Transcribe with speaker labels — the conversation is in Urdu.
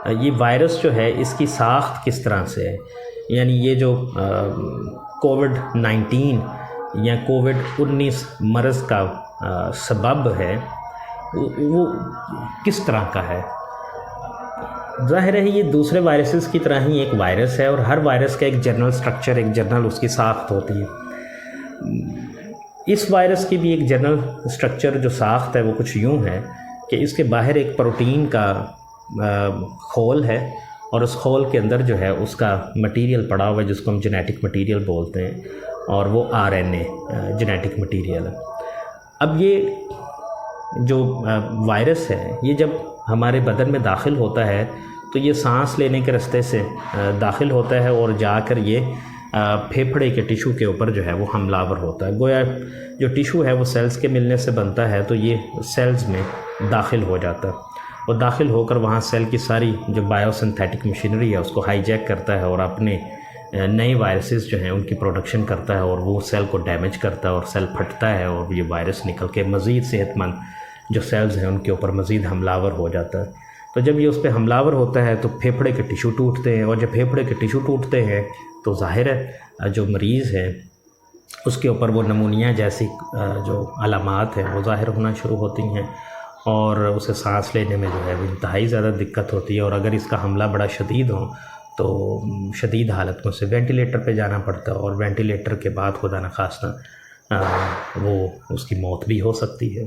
Speaker 1: یہ وائرس جو ہے اس کی ساخت کس طرح سے ہے، یعنی یہ جو کووڈ-19 یا کووڈ-19 مرض کا سبب ہے وہ کس طرح کا ہے۔ ظاہر ہے یہ دوسرے وائرسز کی طرح ہی ایک وائرس ہے، اور ہر وائرس کا ایک جنرل سٹرکچر، ایک جنرل اس کی ساخت ہوتی ہے۔ اس وائرس کی بھی ایک جنرل سٹرکچر جو ساخت ہے وہ کچھ یوں ہے کہ اس کے باہر ایک پروٹین کا خول ہے، اور اس خول کے اندر جو ہے اس کا مٹیریل پڑا ہوا ہے جس کو ہم جینیٹک مٹیریل بولتے ہیں، اور وہ RNA جینیٹک مٹیریل ہے۔ اب یہ جو وائرس ہے یہ جب ہمارے بدن میں داخل ہوتا ہے تو یہ سانس لینے کے راستے سے داخل ہوتا ہے، اور جا کر یہ پھیپھڑے کے ٹیشو کے اوپر جو ہے وہ حملہ آور ہوتا ہے۔ گویا جو ٹیشو ہے وہ سیلز کے ملنے سے بنتا ہے، تو یہ سیلز میں داخل ہو جاتا ہے، اور داخل ہو کر وہاں سیل کی ساری جو بائیو سنتھیٹک مشینری ہے اس کو ہائی جیک کرتا ہے، اور اپنے نئے وائرسز جو ہیں ان کی پروڈکشن کرتا ہے، اور وہ سیل کو ڈیمیج کرتا ہے، اور سیل پھٹتا ہے، اور یہ وائرس نکل کے مزید صحت مند جو سیلز ہیں ان کے اوپر مزید حملہ آور ہو جاتا ہے۔ تو جب یہ اس پہ حملہ آور ہوتا ہے تو پھیپھڑے کے ٹیشو ٹوٹتے ہیں، اور جب پھیپھڑے کے ٹیشو ٹوٹتے ہیں تو ظاہر ہے جو مریض ہے اس کے اوپر وہ نمونیا جیسی جو علامات ہیں وہ ظاہر ہونا شروع ہوتی ہیں، اور اسے سانس لینے میں جو ہے وہ انتہائی زیادہ دقت ہوتی ہے، اور اگر اس کا حملہ بڑا شدید ہو تو شدید حالت میں اسے وینٹیلیٹر پہ جانا پڑتا ہے، اور وینٹیلیٹر کے بعد خدا نخواستہ وہ اس کی موت بھی ہو سکتی ہے۔